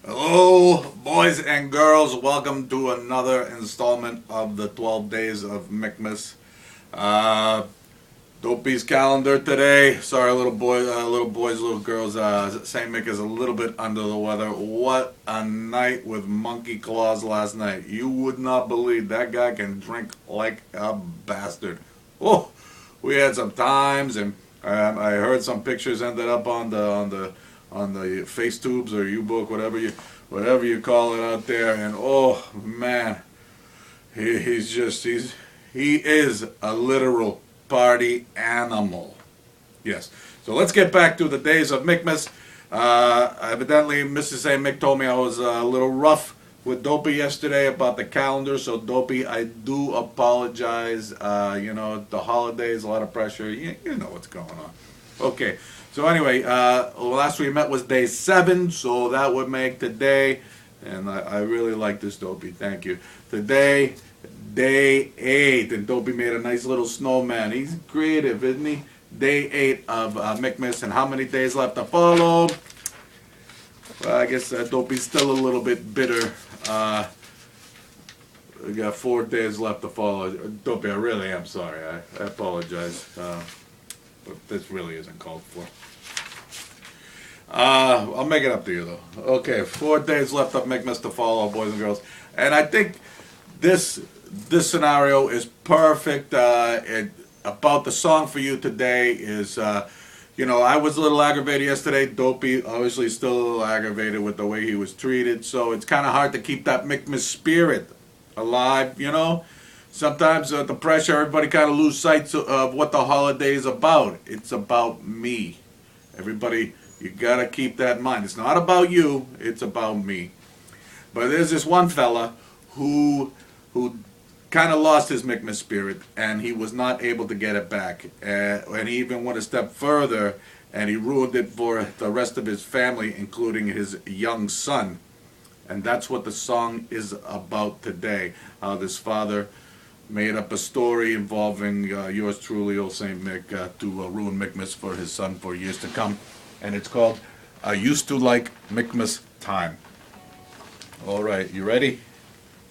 Hello, boys and girls. Welcome to another installment of the 12 Days of Mickmas. Dopey's calendar today. Sorry, little boys, little girls. St. Mick is a little bit under the weather. What a night with monkey claws last night. You would not believe that guy can drink like a bastard. Oh, we had some times, and I heard some pictures ended up on the face tubes or U-book, whatever you call it out there, and oh man, he is a literal party animal. Yes. So let's get back to the days of Mickmas. Evidently, Mrs. St. Mick told me I was a little rough with Dopey yesterday about the calendar. So Dopey, I do apologize. The holidays, a lot of pressure. You know what's going on. Okay. So anyway, last we met was day 7, so that would make today, and I really like this, Dopey, thank you. Today, day 8, and Dopey made a nice little snowman. He's creative, isn't he? Day 8 of Mickmas, and how many days left to follow? Well, I guess Dopey's still a little bit bitter. We got 4 days left to follow. Dopey, I really am sorry. I apologize. But this really isn't called for. I'll make it up to you though. Okay, 4 days left of Mickmas to follow, boys and girls. And I think this scenario is perfect. About the song for you today is, I was a little aggravated yesterday. Dopey obviously still a little aggravated with the way he was treated. So it's kind of hard to keep that Mickmas spirit alive, Sometimes the pressure, everybody kind of lose sight of what the holiday is about. It's about me. Everybody, you got to keep that in mind. It's not about you, it's about me. But there's this one fella who kind of lost his Mickmas spirit, and he was not able to get it back. And he even went a step further, and he ruined it for the rest of his family, including his young son. And that's what the song is about today. How this father made up a story involving yours truly, old St. Mick, to ruin Mickmas for his son for years to come. And it's called I Used to Like Mickmas Time. All right, you ready?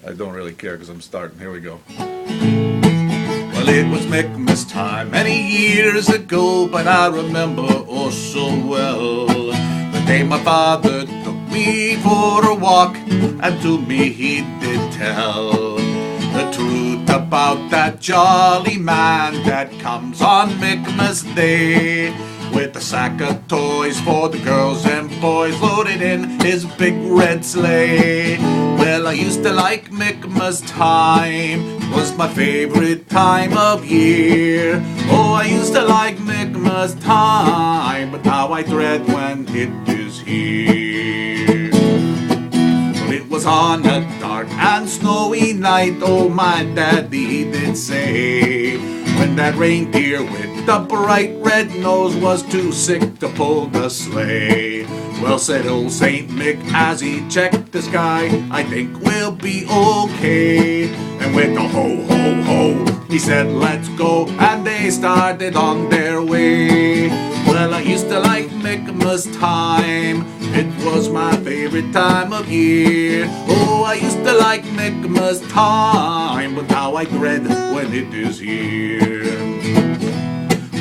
I don't really care because I'm starting. Here we go. Well, it was Mickmas time many years ago, but I remember oh so well the day my father took me for a walk, and to me he did tell the truth about that jolly man that comes on Mickmas Day, with a sack of toys for the girls and boys loaded in his big red sleigh. Well, I used to like Mickmas time, it was my favorite time of year. Oh, I used to like Mickmas time, but now I dread when it is here. It was on a dark and snowy night, oh my daddy did say, when that reindeer with the bright red nose was too sick to pull the sleigh. Well, said old St. Mick as he checked the sky, I think we'll be okay. And with a ho ho ho, he said let's go, and they started on their way. Well, I used to like Mickmas time, it was my favorite time of year. Oh, I used to like Mickmas time, but now I dread when it is here.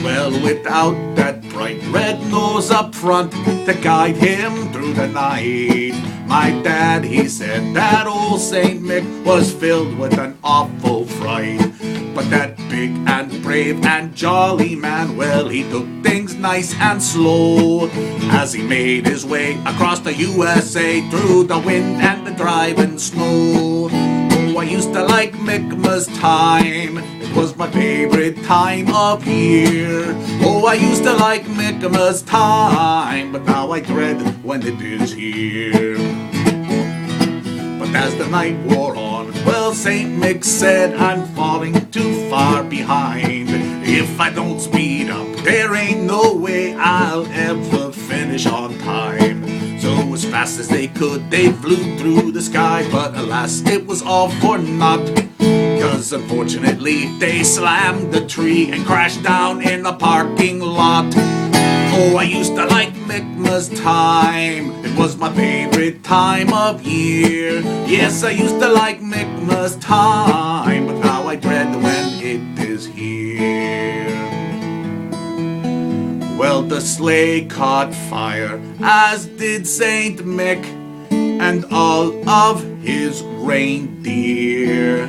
Well, without that bright red nose up front to guide him through the night, my dad, he said that old St. Mick was filled with an awful fright. But that big and brave and jolly man, well, he took things nice and slow as he made his way across the USA through the wind and the driving snow. Oh, I used to like Mickmas time, it was my favorite time of year. Oh, I used to like Mickmas time, but now I dread when it is here. But as the night wore on, well, St. Mick said I'm falling too far behind. If I don't speed up, there ain't no way I'll ever finish on time. So as fast as they could, they flew through the sky, but alas, it was all for naught. 'Cause unfortunately, they slammed the tree and crashed down in the parking lot. Oh, I used to like Mickmas time, it was my favorite time of year. Yes, I used to like Mickmas time, but now I dread when it is here. Well, the sleigh caught fire, as did Saint Mick and all of his reindeer.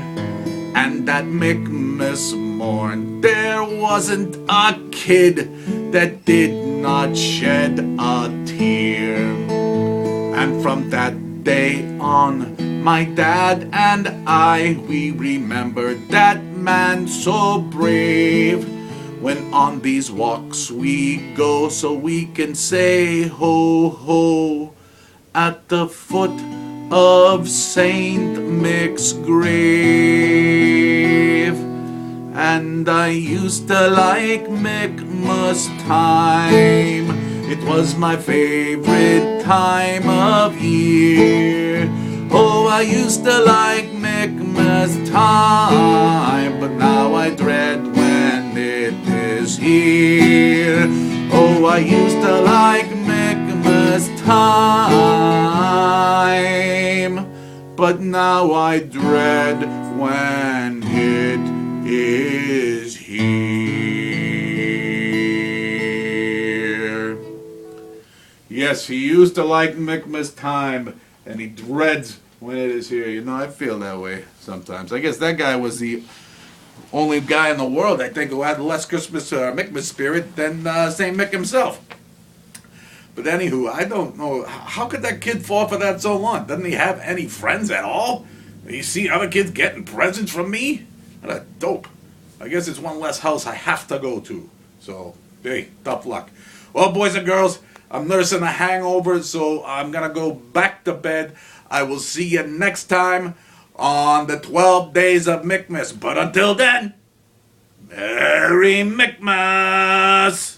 And that Mickmas morn, there wasn't a kid that did not shed a tear. And from that day on, my dad and I, we remembered that man so brave. When on these walks we go, so we can say ho ho at the foot of Saint Mick's grave. And I used to like Mickmas time. It was my favorite time of year. Oh, I used to like Mickmas time, but now I dread when it is here. Oh, I used to like Mickmas time, but now I dread when it is here. Yes, he used to like Mickmas time, and he dreads when it is here. You know, I feel that way sometimes. I guess that guy was the only guy in the world, I think, who had less Christmas Mickmas spirit than St. Mick himself. But anywho, I don't know. How could that kid fall for that so long? Doesn't he have any friends at all? You see other kids getting presents from me? What a dope. I guess it's one less house I have to go to. So, hey, tough luck. Well, boys and girls, I'm nursing a hangover, so I'm going to go back to bed. I will see you next time on the 12 Days of Mickmas. But until then, Merry Mickmas!